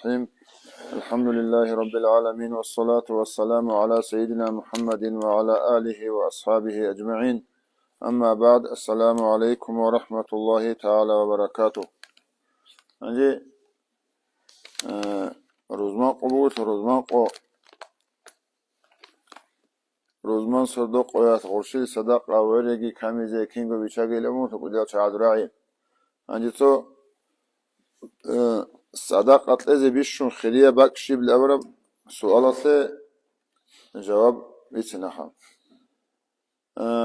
الرحيم. الحمد لله رب العالمين والصلاة والسلام على سيدنا محمد وعلى آله وأصحابه أجمعين. أما بعد، السلام عليكم ورحمة الله تعالى وبركاته. أنجي روزمان قبوت روزمان صدق ويات غرشي صدق ورقي كامي زي كينغو بيشاقي لمو تقوديال شعاد راعي. أنجي تو صداقة لازم بيشون خليه باكشي بالأبرم سؤالات جواب بيتناها.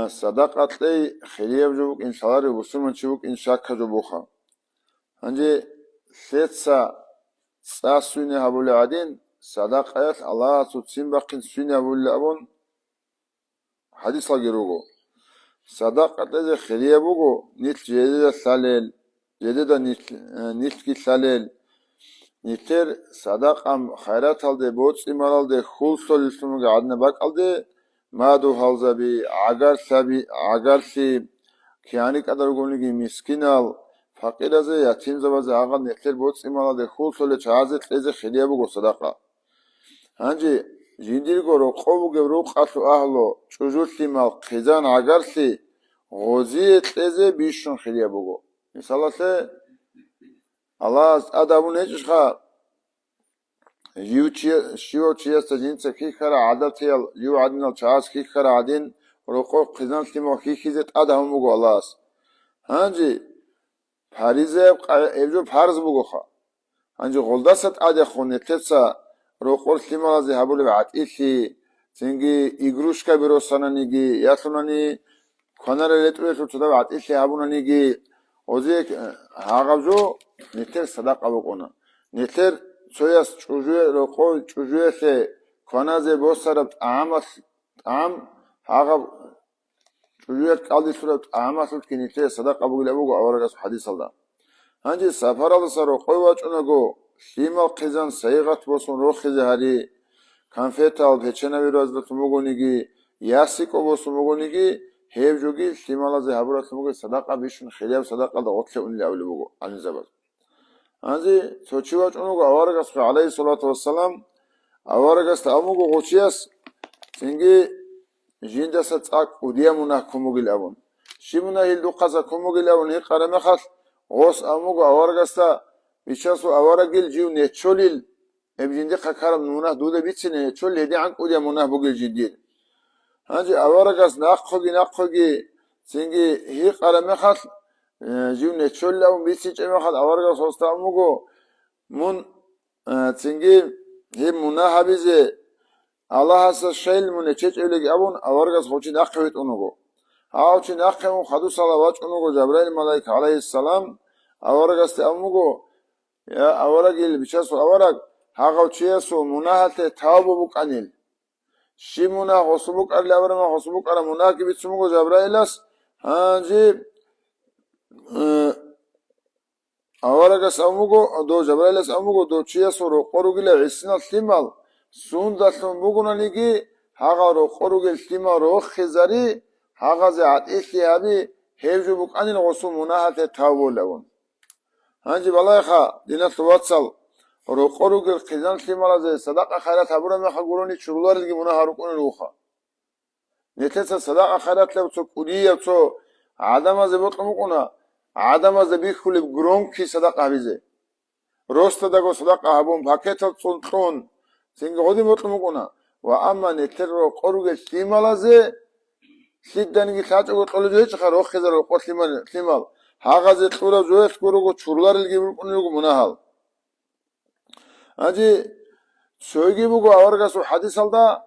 صداقة لي خليه بجوك إن شاء الله وسمن شوك إن شاك جبوخا. هنجي ثلاثة ساسوني هبول عادين صداقة الله تسين باقين سوني هبول أبون حديث لجروجو. صداقة لازم خليه بوجو نيت جديد ثالل جديد نيت كي ثالل نيتر صداقة خيرات هالده بوتس إمال هالده خول سول يسمو قعدنا باك هالده ما دو هالزا بي عقار سي كياني قدر قولنگي مسكينال فقير زي يتيم زبازي آغا نيتر بوتس إمال هالده خول سول چهازت لزي خليه بگو صداقة. هنجي جندير گو روقو بگو روقاتو أهلو چوجور سيمال قيزان عقار سي غوزيت لزي بيشون خليه بگو. مثلا سي الله أدابو نيجشخا شيو تشيست جنس كيخرا عادتيل يو عدنا چاس كيخرا عدين روقو قزان سيمو كيخيزت أدهم بگو الله هنجي فاريزه evjo farz بگوخا هنجي غلدست أده خونه تتسا روقو سيمو لازي هبولي بعد إيشي تنجي إغروشكا بروسانانيجي ياتلوناني كونارا لتويتو تدا بعد إيشي هبونانيجي وزيك هاغبجو نتر صداقة بقونا نتر سويس چوجوه روقو چوجوه سي كونازي بوسرب عام هاغب چوجوه قلدي سرب عاماسل كي نتر صداقة بقول أبوغو أورغس حديث الله. هنجي سفر الله سر روقوي واجونغو سيمال قيزان سيغت بوسون روخيزي هاري كانفيتال بيچنا بيروزلت مغونيگي ياسيكو بوسون مغونيگي هيفجوگي سيمال زي هبرات مغو صداقة بيشون خلياب صداقة دا غطل أولي أولي بغو عن زبط. هنجي سوچيواج اونغو أورغس عليه الصلاة والسلام أورغس تأمغو غوچياس سنگي جيندسا تاك وديا مناه كمغي الأبون شمنا هيلدو قصا كمغي الأبون هي قرمخص غوص أمغو أورغس تا بيشاسو أورغيل جيو نيتشوليل ابجندي قكارم مناه دودا بيتسي نيتشول هدي عنك وديا مناه بغيل جندير. هنجي أورغس ناقخوغي سنگي هي قرمخص جيو نيتشول لأون بيتسي چمخص أورغس هستا أمغو من سنگي هي مناه بيزي الله هسا شيل من چچ اولگي ابون أورغس خوچي ناقخويت اونغو هاوچي ناقخون خدو صلوات اونغو جبرائيل ملائكة عليه السلام أورغس تأمغو يا أورغيل بيشاسو أورغ هاغوچيسو مناهت تاوبو بقانيل شي مناه غصبوك أرلي أورما غصبوك أرى مناه كي بيتسمغو جبرائيلس هانجي أورغس أمغو دو جبرائيلس أمغو دو چيسو رو قروغيل عسنا سيمال سون دستون بگونانیگی هاگا رو خروگل سیما رو خزاری هاگا زیاد اسیابی هیچو بکنین غصو مناهت تاولون. هنجی بالای خا دینا تواتسال رو خروگل خزان سیما لازه صداقة خیرات هبورا میخا گرونی چولار دیگه مناه رو کنن روخا. نتیسا صداقة خیرات لب تو کلیه تو عدم از بطل مکونا عدم از بیخولی گرون کی صداقة بیزه. روست داگو صداقة هبون پاکتا تون سنگ خودی مطلب میکنه و اما نتر رو قروگ سیمالازه سیدنگی ساعت رو طول جوی چخه رو خیزه رو قو سیمال هاگازه طورا جویس کروگو چورلار الگی بکنیگو مناحل. هنجی سویگی بگو آورگاسو حدیث الدا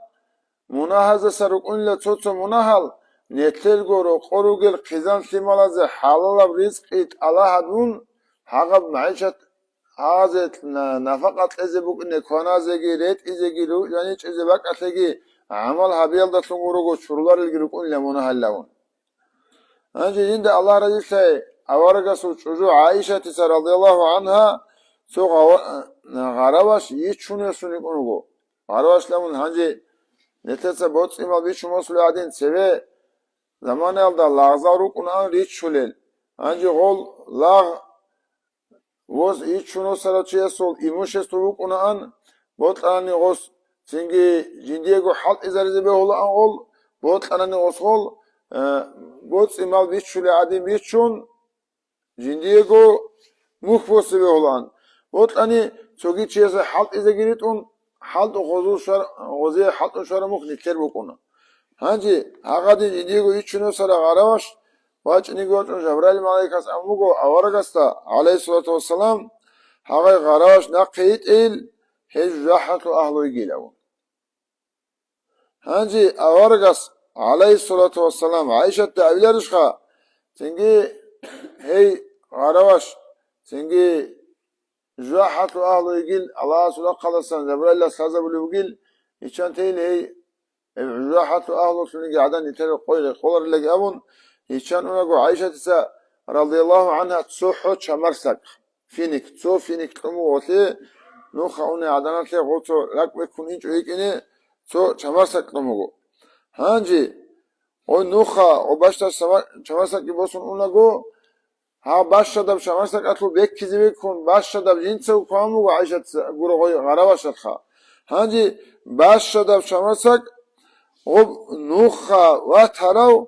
مناحزه سر رکنی لچوچو مناحل نتر رو قروگ خیزان سیمالازه حلال رزقیت الله هدون هاگاب معیشت هذا نفقة إذا بق نكونا زجي ريت إذا جيرو يعني إذا بق أتجي عمل هبيل ده تنقرو شرولار الجيركون لمنها هاللون. أنجي عند الله رضي الله أورجا سوتشو عائشة رضي الله عنها سوق غرواش يشون يسونيكونو غرواش لمن هنجي نتسا بوتس إما بيشو مسؤول عدين سوى زمان الله لغزارو كنا ريت شلل هنجي غول لاغ غوز إيشونو سراتشيسول إيموشس توك أنا أن بطلاني غوز سنجي جنديجو حلت إذا رزبه هلا أنغول بطلاني غوز هول بوت إمال بيتشولي عادي بيتشون جنديجو مخبوس به هلان بطلاني توجي تشيس حلت إذا جريت أن حلت غوزو شر غوزي حلت شر مخ نكر بكونا هانجي هاقدي جنديجو إيشونو سر غراش واج نيجوت جبرائيل ملائكة أموجو أورجستا عليه الصلاة والسلام هاي غراش نقيت إل هج راحة أهله يجيلون هانجي أورجس عليه الصلاة والسلام عائشة تعبير رشخا تنجي هي غراش تنجي راحة أهله يجيل الله سبحانه وتعالى جبرائيل سازا بلوجيل يشان تيل هي راحة أهله تنجي عدن يتر قولر اللي أبون يشان أنغو عائشة تسا رضي الله عنها تسوحو شمرسك فينك تسو فينك تقومو وثي نوخا أوني عدنات لي غوتو لك بيكون إنج ويك إني تسو شمرسك تقومو هانجي ونوخا وباشتا شمرسك يبوسون أونغو ها باشتا دب شمرسك أتلو بيك كيزي بيكون باشتا دب جنسو قامو عائشة تسا قورو غوي غرابة شدخا هانجي باشتا دب شمرسك نوخا واتهراو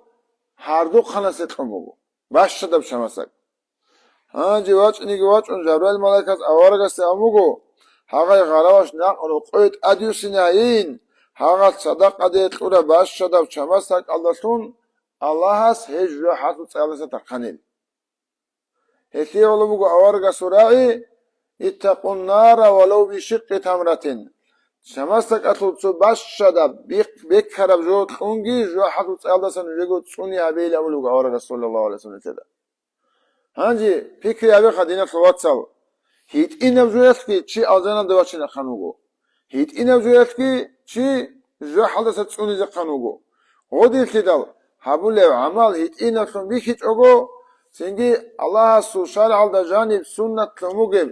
هر دو خنست خموگو باش شدب شمسک هانجی واچ نیگی واچ اون جبرائیل ملائکت اوارگست اموگو هاگای غراش نقل قوت ادیوسیناین هاگات صدق ادیت قرا باش شدب شمسک اللهتون الله هست هج راحت و تعالس تقنیل هتی ولوگو اوارگست راعی اتقوا النار ولو بشق تمرتين شمستك أتلو باش شدب بيك خرب جوت خونجي جو حدو تسأل دسن جيجو تسوني عبيل أولوغ أورا رسول الله عليه وسلم كده هانجي فكري أبي خدينة الواتسال هيت إنا بجويتكي چي أزانا دواتشنا خانوغو هيت إنا بجويتكي چي جو حدث تسوني زي خانوغو غودي الكدال هابو لو عمال هيت إنا بسون بيكيت أغو سنجي الله سو شارع دا جانب سنة تلموغب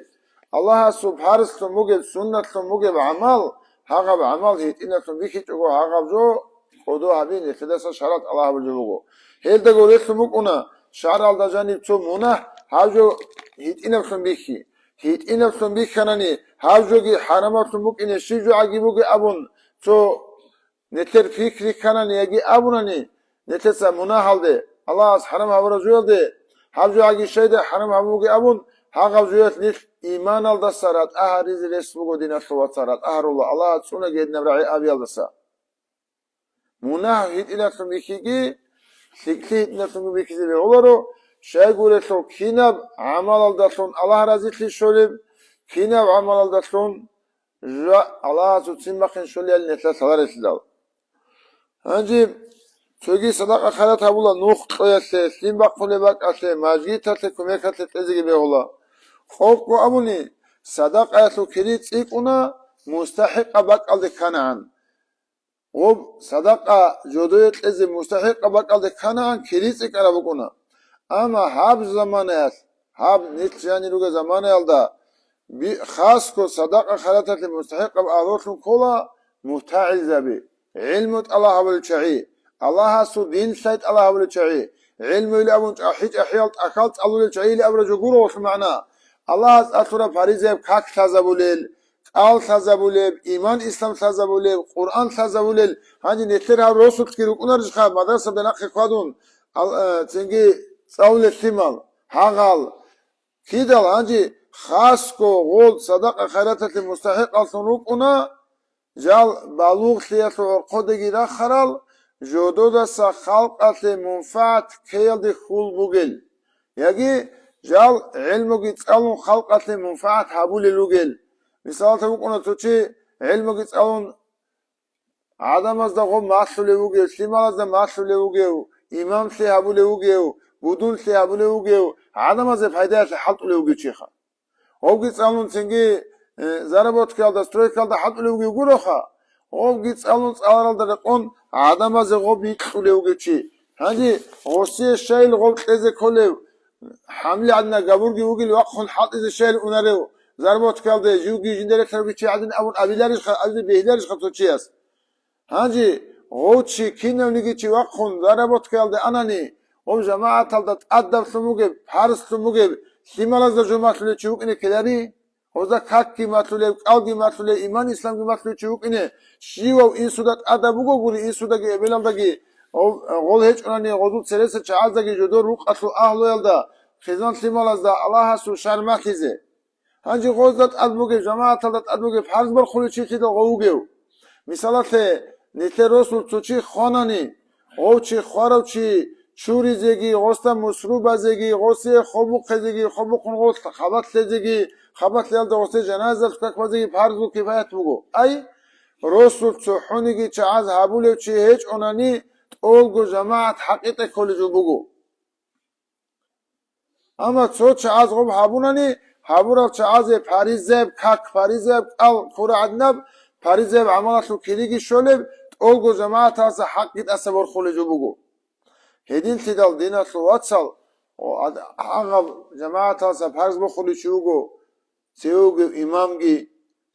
الله سبحانه وتعالى سنة تلموغب عمال هاغب عمال هيت إنا تنبيكيت أغو هاغب جو خدو عبين يخدسا شرط الله بجوغو هيل دا قوليت تموك أنا شعر على جانب تو منح هاجو هيت إنا تنبيكي هيت إنا تنبيك كانني هاجو جي حرامات تموك إنا شيجو عجيبو جي أبون تو نتر فكري كانني يجي أبونني نتسا منح هالده الله حرام هاورا جوال ده هاجو عجي شايده حرام هاورا جي أبون هاغب جويت نيت إيمان الدسارات أهريز رسمو دين الصوات سارات أهر الله تسونا جيد نبرعي أبي الدسا مناه هيد إلا تنبيكي سكتيت نتنبو بيكي بيغولارو شاي قولتو كيناب عمال الدسون الله رازيت لي شوليب كيناب عمال الدسون الله تسين بخين شولي النتلا سلار اسلال هنجي توجي صداقة خيرات هبولا نوخ قياسي سين بخولي باك أسي ماجي تاتي كميكا تتزيجي بيغولا خوف أبوني صداقة كريت إيقونا مستحق بقال كنعان وب صداقة جوديت إزي مستحق بقال كنعان كريت إيقانا بقونا أما هاب زمانيات هاب نتجاني لغة زمانيال دا خاص كو صداقة خلاتات مستحق بقالوتن كولا متعزة بي علمت الله بالشعي الله سو دين سيد الله بالشعي علم اللي أبون أحيج أحيالت أكالت الله بالشعي اللي أبرجو قروش معناه الله أتورا فريزة كاك تزابوليل قال تزابوليل إيمان إسلام تزابوليل قرآن تزابوليل هذه نترها رسول كيرو كنارج خاب مدرسة بناقي قادون تنجي صول الثمال هاغال كيدال هذه خاصكو غول صدقة خيرات المستحق الصنوقنا جال بالوغ ثياتو عرقودي دا خرال جودو دا خلقة منفعت كيل دي خول بوغل يجي جال علمو يتسألون خلقة منفعت هابول لوغل مثال تبقونا توچي علمو يتسألون عدم از دا غم معصو لوغل سيمال از دا معصو لوغل إمام سي هابول لوغل بدون سي هابول لوغل عدم از فايدة حلط لوغل چيخا هو يتسألون سنجي زربوت كال دا ستروي كال دا حلط لوغل غروخا هو يتسألون سألال دا رقون عدم از غم يتسألون لوغل چي هذه غصي الشيء الغم تلزي كله حملي عندنا قبورجي وقل وقخن حط إذا شيء ونريو زربوت كالده جوجي جندرة تربيتشي عدن أبون أبيلارش أبي بيهلارش خطوتشياس هاجي غوتشي كينا ونيجي وقخن زربوت كالده أناني هم جماعة تلدت أدب ثموجب حارس ثموجب Limalazda Jumatule çubuk ine keleri. Oza kakki matule, kalgi matule, iman İslam ki matule çubuk ine. Şiva insudat adabugo guli insudagi ebelandagi. Gol hiç onani gozut serese çaazdagi jodo ruk atlu ahlu yalda. Khizant limalazda Allah su şarmatize. Hangi gozdat adbuge cemaat adat adbuge farz bar khulu çiki de govugev. Misalate nete Rasul tuçi xonani. Ovçi xarovçi چوری زگی غوستا مصروب زگی غوسه خوبو خزگی خوبو خون غوست خبات لزگی خبات لیال دا غوسه جنازه فکک وزگی پرزو کفایت بگو ای رسول چحونگی چه از هبولو چه هیچ اونانی اولگو جماعت حقیقت کلجو بگو اما چه از غب هبونانی هبورا چه از پریزب کک پریزب ال کور عدنب پریزب عملاتو کلیگی شولب اولگو جماعت هست حقیقت اصبر کلجو بگو هدين تدل دينا تواتسل وعغب جماعة فرض بخلي شوغو سيوغو إمامجي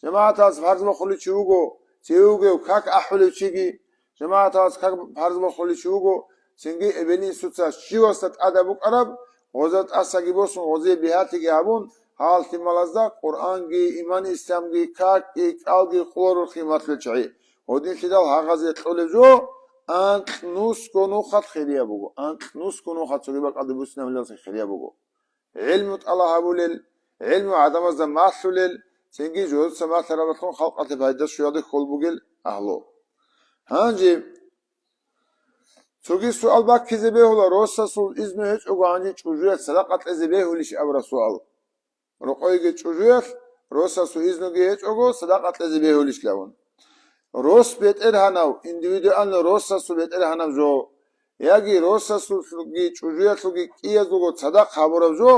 جماعة فرض بخلي شوغو سيوغو كاك أحولي شيغي جماعة كاك فرض بخلي شوغو سنجي ابني سوتسا شيوستت أدبوك عرب غزت أساقي بوسن غزي بيهاتي جابون حال تمالازدا قرآن جي إيمان إسلام جي كاك إكال خور الخيمات للشعي هدين تدل هاغازي تقولجو انق نوس کنو خط خیلیه بگو انق نوس کنو خط سوگی بک ادبوس نمیلیس خیلیه بگو علم الله بولل علم عدم از معسولل سنگی جوز سما ترابتون خلقت فایده شیاده خل بگل اهلو هنجی سوگی سوال بک کی زبه هلا روسا سول izmi hiç oğani çocuğu sadakat zebeh huliş abra sual رقای çocuğu روسا سو izno hiç oğu sadakat zebeh huliş lavon روس بیت ارهانو individual روسا سو بیت ارهانو جو یاگی روسا سو گی چوجویا سو گی کیه زوگو صدق خبرو جو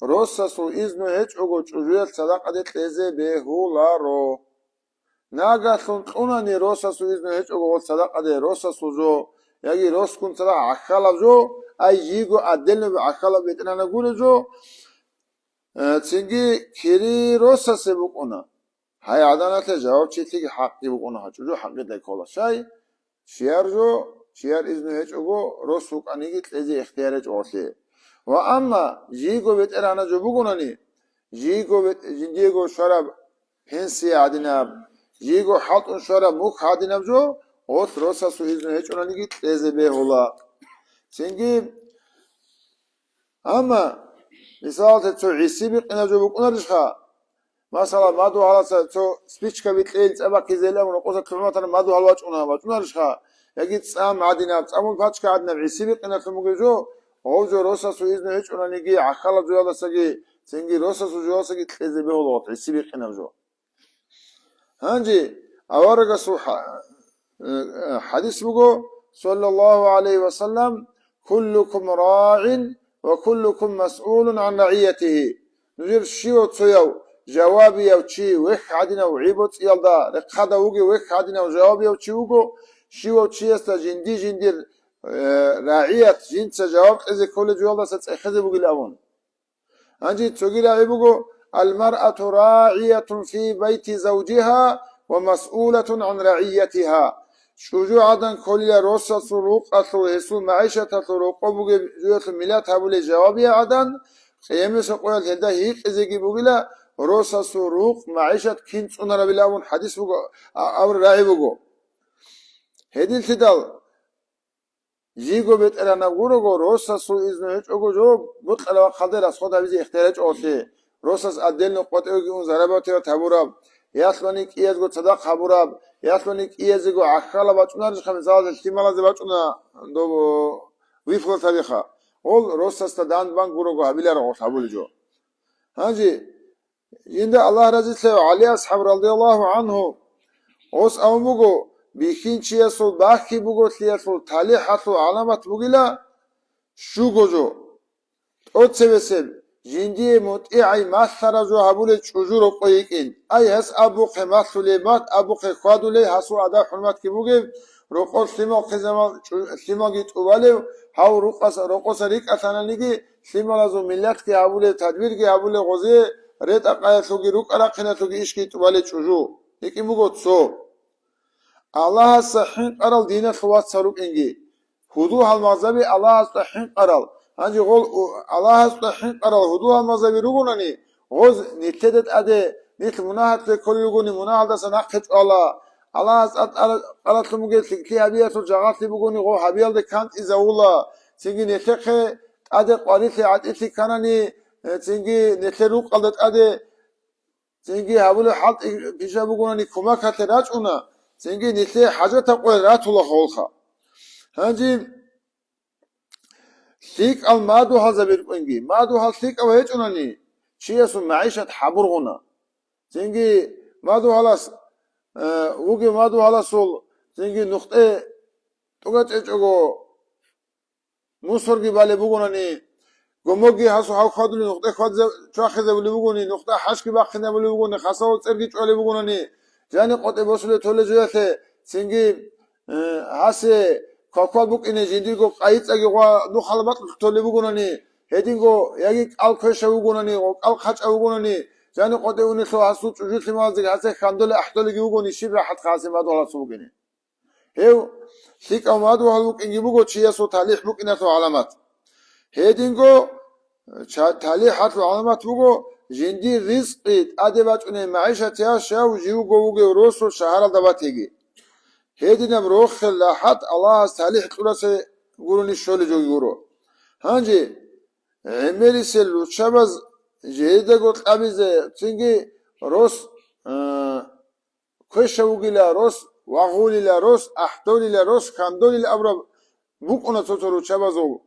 روسا سو ایزنو هیچ اوگو چوجویا صدق ادت لزه به هولارو ناگا سون اونانی روسا سو ایزنو هیچ اوگو صدق اد روسا سو جو یاگی روس کن صدق عخالا جو ای جیگو عدل نو عخالا بیت ارهانو گوله جو چنگی کری روسا سبوک اونا هاي عدالة جواب چیتی که حقی بکنه ها چجور حقی دکولا شای شیار جو شیار ازنو هیچ اگو رو سوک انیگی تلیزی اختیارش آسی و اما جیگو بیت ارانه جو بگونانی جیگو بیت جیگو شراب پنسی عدینب جیگو حلطون شراب موک عدینب جو اوت روسا سو ازنو هیچ انیگی تلیزی به هلا سنگی اما مثال تو عیسی بقینا جو بکنارش خواه مثلا مادو حالا تو سپیچ کبیت لیل تبا کیزیله و نقطه کلمات مادو حالواج اونها رشخا یکی تسام عدینا تسامون پاچ کردن عیسی بقینا تموجو او جو روسا سو ایزنو هیچ اونها نگی عقلا جوالا سگی سنگی روسا سو جوالا سگی تلیزی به ولوت عیسی بقینا جو هنجی اوارگا سو حدیث بگو صلی الله علیه و سلم كلكم راع وكلكم مسؤول عن رعيته نجير شيو تسيو جوابي او چی وخ عدنا وعيبت يلدا رقاده وگي وخ عدنا وجوابي او چی وگو شيو چی است جندي راعيت جنس جواب از كل جواب است اخذ وگي الاون انجي تسوگي راعي وگو المرأة راعية في بيت زوجها ومسؤولة عن رعيتها شجوع عدن كل روسا سروق اصل هسو معيشة سروق وگي جوات ملات هبول جوابي عدن قيمس قوال هدا هيك ازگي وگلا روسا سروق معيشة كنت أنا بلاون حديث بقو أو راعي بقو هديل تدل جيگو بيت أنا نقولو روسا سو إذن هيك أقول جو بطل الوقت خدر أس خدا بيزي اختيارج أوتي روسا أدل نقطة أوجي أون زرباتي وتبوراب ياسلونيك إيز قد صدق خبوراب ياسلونيك إيز قو عخلا باتونارج خمسة احتمال زباتونا دو ويفقل تاريخا أول روسا استدان بانك بروجو هبيلا رغوت هبول جو هنجي عند الله رضي الله عليه أصحاب رضي الله عنه أوس أمبوجو بيخين شيء سول باخي بوجو تليه سول تالي حصل علامة بوجلا شو جوجو أتسبسب جندي متعي مثر جو هبول شجور قيقين أي هس أبوق مسلمات أبوق خادولي حصل عدا حرمات كبوجي رقص سما خزما سما جت أولي هاو رقص ريك أثنا نيجي سما لازم ملت كي هبول تدبير كي هبول غزي ريت أقايا سوغي روك أراقنا سوغي إشكي تبالي تشوجو يكي مغو تسو الله الصحين قرال دينا خوات ساروك إنجي هدو هالمغزبي الله الصحين قرال هنجي غول الله استحين قرا هدوء مزبي رغونني غوز نتدت أدي نت مناهت كل يقولني مناهت سنأخذ الله قالت لمجد تكتي هبية الجغات بقولني غو هبية ده كانت إذا والله تيجي نتخ أدي قريت عدتي كانني تيجي نتروق قلت أدي تيجي هقول حط بيجا بقولني كم كتراج أنا تيجي نتلي حاجة تقول رات الله خالصة هنجي ثيك المادو هذا بيرقنجي مادو هذا ثيك أو هيك أناني شيء اسمه معيشة حبر هنا تيجي مادو هلاس وجي مادو هلاس سول تيجي نقطة توقت إيشو مصر جبالي بقولني قموجي هاسو هاو خادلي نقطة خاد شو أخذ بقولي بقولني نقطة حش كي باخذنا بقولي بقولني خاصة ترجع بقولي بقولني جاني قطة بسولة تولى جوته تيجي هاسه كاكال بوك إنه جنديركو قايت أجي قا دو خالبات تولي بقولني هدينكو يجي الكش بقولني الخش بقولني جاني قطة ونسوا هاسو تجوت ما زي هاسه خاندل أحتل بقولني شيء راح تخاصم ما دولا سوقني هيو ثيك أو ما دو هالبوك إنجي بقول شيء سو تاريخ بوك إنه سو علامات هدينكو تالي حتى علامات بقول جندي رزق أدبات إنه معيشة تياشة وجيو جوجي وروسو شهر دباتيجي هدينا بروخ لاحت الله تالي حتى يقولون الشغل جو يقولوا هانجي عملي سلو شبز جيدا قلت أبيز تيجي روس كويش وجي لا روس وغولي لا روس أحتولي لا روس كاندولي لا أبرب بوكونا توترو شبزو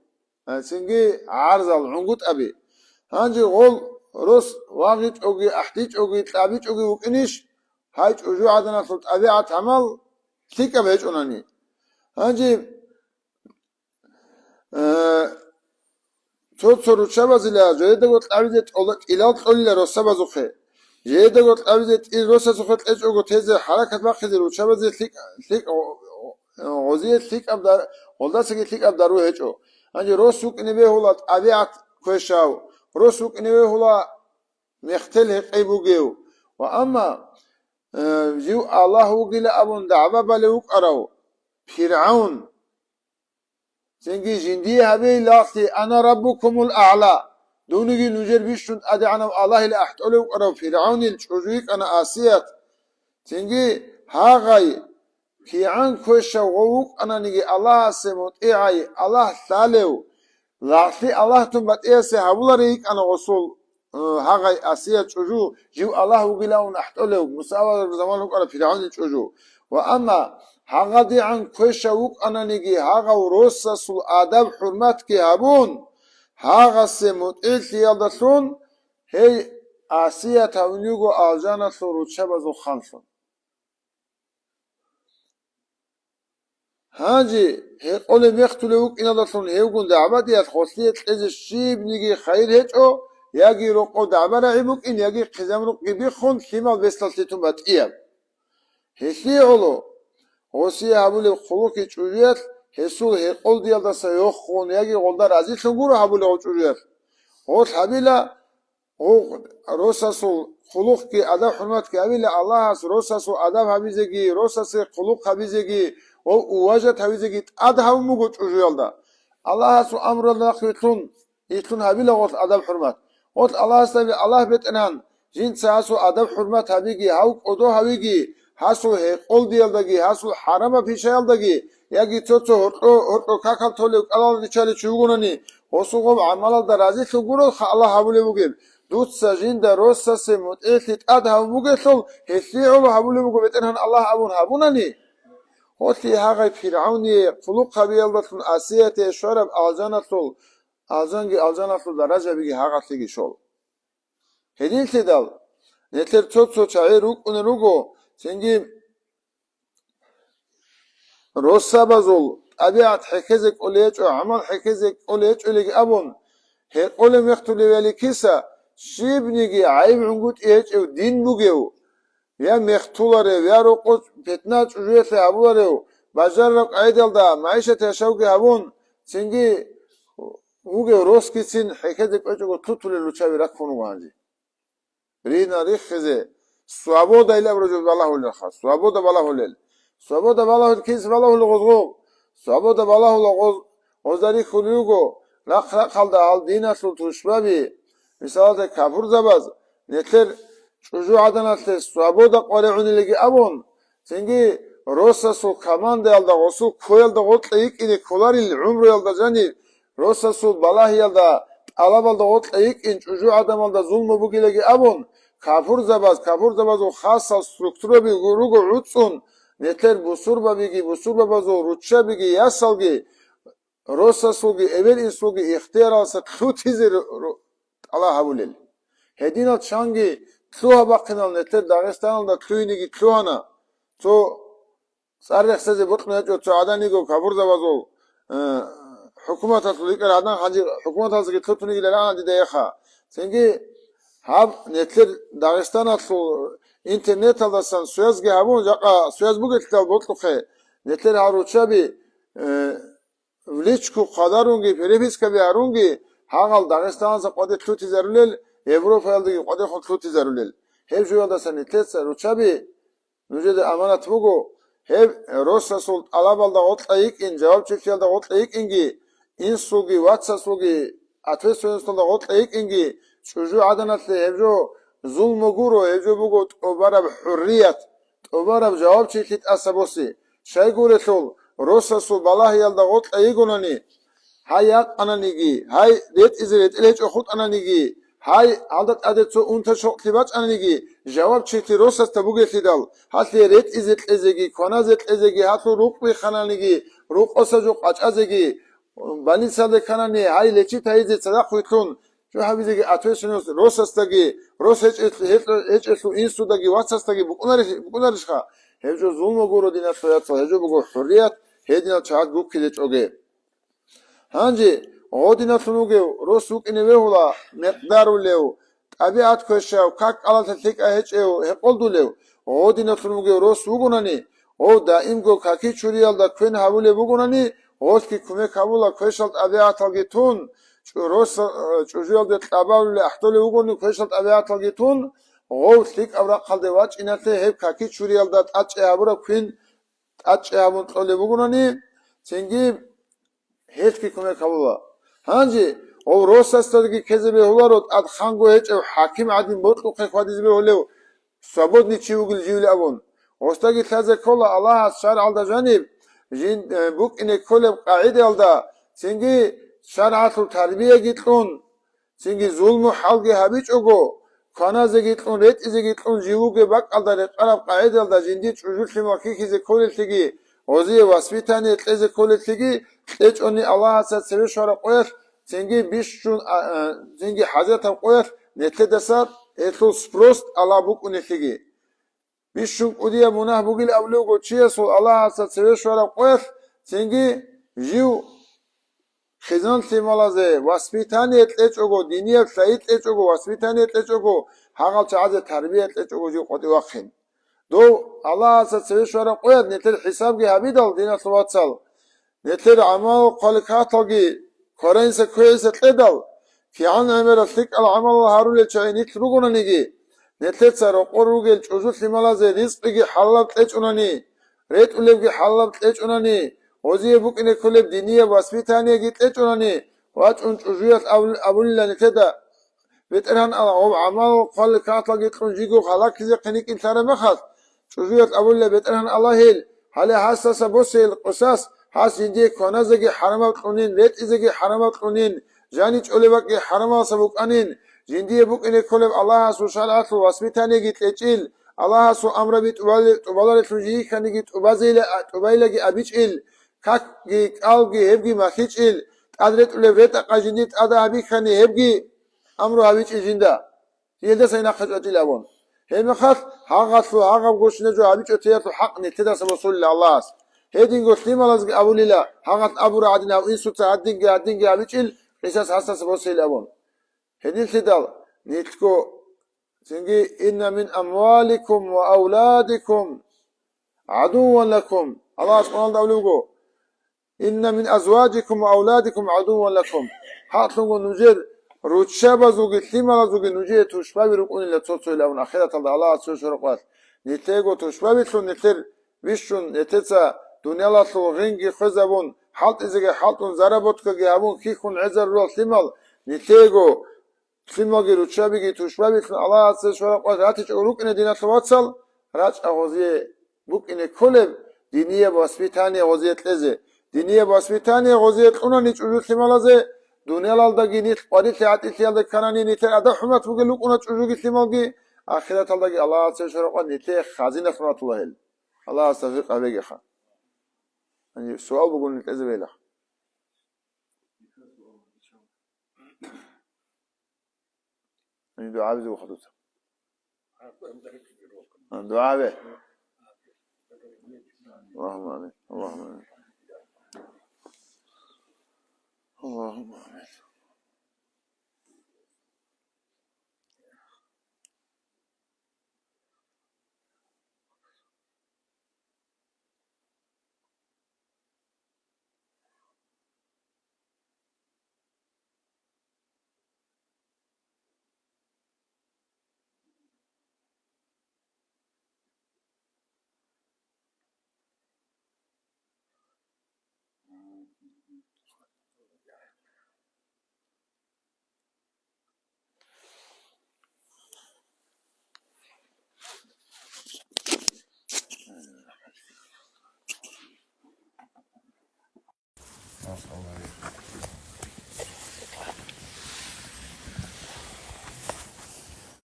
تيجي عارض عنقود أبي هانجي غول روس واجد أوجي أحتيج أوجي تابيج أوجي وكنيش هاي أوجو عدنا صوت أبي عتعمل ثيك أبيج أناني هانجي توترو شبزلا جيدا قلت أبيز أولك إلى تقولي روس شبزوخه جيدا قلت أبيز روس شبزوخه إيش أوجو تيزه حركة باخذ روس شبز ثيك غزية ثيك أبدار والله سكي ثيك أبدارو هيجو هانجي روس سوق نبيه هلا أبي عت كويشاو روسوك إنه هو مختلف قيبوجيو وأما جو الله وقيل أبون دعوة بلوك أراو فرعون سنجي جندي هبي لاختي أنا ربكم الأعلى دوني نجر بيشون أدي أنا الله لا أحتولوك أراو فرعون الشجوك أنا آسيات سنجي هاغي فرعون كوشا وغوك أنا نجي الله سموت إيعي الله ثالو لاختي الله تنبت إيسي هبولاريك أنا وصول هاغي أسيا تشوجو جو الله وقلاون أحتولو مساوى زمانك على فرعون تشوجو وأما هاغا دي عن كوشا وك أنا نيجي هاغا وروسا سل آداب حرمتك هابون هاغا سموت إلتي يالدسون هي آسيا تاونيوغو آلجانا سورو تشبزو خانسون هاجي هيقول مختلوك إن الله هيوجون دعوة ديال خاصية إذا الشيب نيجي خير هيجو يجي رقو دعوة رعيمك إن يجي خزام رقي بيخون كيما بيستلتيتم بتقيم هسي علو هسي هبول خلوك يجوريت هسول هيقول ديال ده سيخون يجي غلدار عزيز سنقول هبول يجوريت هوس هبيلا هو روساسو خلوق كي أدب حرمت كابيلا الله روساسو أدب هبيزجي روساس خلوق هبيزجي ووجد هبيزجي أدهم موجود أجيالدا الله سو أمر الله يتون هبيلا وقت أدب حرمت وقت الله سبي الله بيتنان جين ساسو أدب حرمت هبيجي هاو قدو هبيجي هاسو هي قول ديالداجي هاسو حرام في شيالداجي يجي توتو هرتو كاكال تولي الله نشالي شوغونني وسوغم عمل درازي سوغورو الله هبولي بوجيب دوت سجين دروسا سموت إثلت أدها ومجسل هسيعوا هبولي بوجيب إنهن الله أبون هبونني هوتي هاغي فرعوني خلق بيالدة من آسية شرب ألجانة درجة بيجي هاغا تيجي شول هدين تدل نتر توتو چاهي روك ونروغو سنجي روسا بزول أبيعت حكزك أوليج وعمل حكزك أوليج أوليج أبون هيقول مختلي ولي كيسا شيب نيجي عيب عنقود إيج أو دين بوجيو يا مختولره يا رقص فتنات جوية أبولره بجرب عيدل دا معيشة يشوقي هبون سنجي وجه روس كيسين حكيتك أجو تطول اللوشاوي ركفون وانجي رينا ريخ خزي سوابو دا إلا برجو بالله الخاص سوابو دا بالله الليل سوابو دا بالله الكيس بالله الغزغو سوابو دا بالله الغزاري خليوغو لق خالد هال دينا سو تشبابي مثال كافور زباز نتر شجو عدنا سوابود قارعون لگی ابون سنگی روسا سو كمان دالدا وسو كويل دا غوت ليك إني كولار العمر يالدا جاني روسا سو بالله يالدا طلب دا غوت ليك إن شجو عدم دا ظلم بوغي لگی ابون كافور زباز و خاصة ستركتورا بي غروغو عودسون نتر بسور بابيگي بسور بابازو روچا بيگي ياسالگي روسا سوگي اول إن سوگي اختيار آسا تلو تيزي الله هبولل هدينا تشانگي تلوها باقينال نتر داغستان دا تلوينيگي تلوهانا تو سارخ سزي بطن هجو تو عدانيگو كابور زبازو حكومة تطلقر عدان خانجي حكومة تطلقر تلوتونيگي لرانا دي دايخا سنگي هاب نتر داغستان تلو انترنت الدسان سويزگي هبون جاقا سويز بوگي تلو بطلقه نتر هاروچا بي в личку qadarungi переписка биарунги хагал Дагестан за qoде tluti zarulel Европа ялдagi qode khod tluti zarulel heb joyda sanitets ruchabi nujede amanat bugo heb rosasul alabalda otlayik in jawab chekilda otlayik ingi insugi watsasugi atvesunusda otlayik ingi shuju adanatle hebjo zulmuguro hebjo bugo obarab hurriyat obarab jawab chekit asabosi shayguretul روساسو بالله يالدا غوت ايغوناني هاي انانيغي هاي ريت ازريت اليچ اخوت انانيغي هاي عادت ادتسو اونتا شوقتيباچ انانيغي جواب چيتي روساس تبوگيتي دال هاتلي ريت ازيت ازيغي كونازت ازيغي هاتو روق بي خنانيغي روق اسجو قاچ ازيغي بني ساده خناني هاي لچي تايزي صدا خويتون شو حبيزيغي اتوشنوس روساستاغي روسچ هچ انسوداغي واتساستاغي بوكونارشخا هجو زولمو گورو دينا سوياتسو هجو بوگو حريات هدينا چاد گوك كيلچ اوگي هانجي اودينا سنوگي روسوك انوي هولا مقدارو ليو طبيعت كوشاو كاك علات تيك اهچيو هقولدو ليو اودينا سنوگي روسوگوناني او دائم گو كاكي چوريالدا كوين حولي بوگوناني اوسكي كومي كابولا كوشالت ابياتالگي تون روس چوجيالدا طباولي احتولي وگوني كوشالت ابياتالگي تون غوثlik avra qaldevaç inate hep kaki çuriyaldat aç abura queen aç abun tole bugunani sengi hiç ki kume kabula hanji o rosastadagi kezebe hularot ad khango hiç hakim adin botlu qadizbe holev sabodni chiugil jivle abun ostagi taze kola allah şar alda janib jin buk ine kolem qaide alda sengi şaratul terbiye gitlun sengi zulmu halge habiç ogo Kanaze gitlun ret ize gitlun jivuge bak alda qarab qaid alda jindi çujur limaki kize koletligi oziye vasfitani etleze koletligi eç oni Allah asat seve şora qoyar sengi bishun sengi hazatam qoyar netle desar etlos prost ala buk unetligi bishun udiya munah bugil avlugo chiyaso Allah asat seve şora qoyar sengi jiv خزان تیمالازه واسپیتانیت لچوگو دینیت سعید لچوگو واسپیتانیت لچوگو هاگل چاز تربیت لچوگو جو قدی وقتین دو الله اساس سویشورم قوید نتر حساب گی هبیدال دینا صلوات سال نتر عمل قلقاتاگی کارین سه کویس تدال فیعان عمرت لک العمل هارول چای نیت روگونانیگی نتر سر قروگل چوزو تیمالازه رزقی حلال لچونانی ریت اولگی حلال لچونانی Oziye buk ine kulüp diniye vasfitaniye gitleç onani vaç unç ujuyat abulla neteda veteran o amal qal katla gitlun jigo khalak kize qinik intara makhas ujuyat abulla veteran allahil hale hassasa bosil qisas has indi konazagi haramat qunin vet izagi haramat qunin janiç olebaki harama sabuk anin jindiye buk ine kulüp allah subhanahu vasfitaniye gitleçil allah su amra bit ubalar tuji khani git ubazile ubaylagi abichil كاكي كالغي هبغي ماخيچيل قدرت لوريت قاجينيت ادا ابي خاني هبغي امرو ابيچ جيندا يلدا سينا خجوتي لابون هم خاص هاغاسو هاغا غوشنه جو ابيچ اوتيات حق نتدا سبسول الله هيدين غوتي مالز ابوليلا هاغات ابو رادنا انسوت ادين ابيچيل قصص حساس بوسيل لابون هدين تدال نيتكو سنجي ان من اموالكم واولادكم عدوا لكم الله سبحانه وتعالى إن من أزواجكم وأولادكم عدوا لكم حاطلوا نجير روتشابا زوجي تليما زوجي نجير توشبابي رقون اللي تصوصوا لهم أخيرا الله عز وجل نتيجو توشبابي تلو نتر بيشون نتيسا دنيا لطلو غنجي خزبون حالت إذا حالتون زربت كجابون كيكون عزر رو تلمال نتيجو تلمال جرو تشابي توشبابي كن الله عز وجل قدراتش أوروك إن دينة توصل راج أغوزية بوك إن كل دينية باسبيتانية غوزية لزه دينية باسبيتانية غوزية أنا نيج أوروك تلمال زه دنيا لالدا جينيت قاري تيات إتيال كناني نيتر أدا حمت بقولك أنا أوروك تلمال جي آخرت الله الله عز وجل نتيجة خازنة خنات الله الله استفيق عليك خا يعني سؤال بقول نتأذى بيلا يعني دعاء بزي وخطوته دعاء به اللهم آمين اللهم آمين اللهم آمين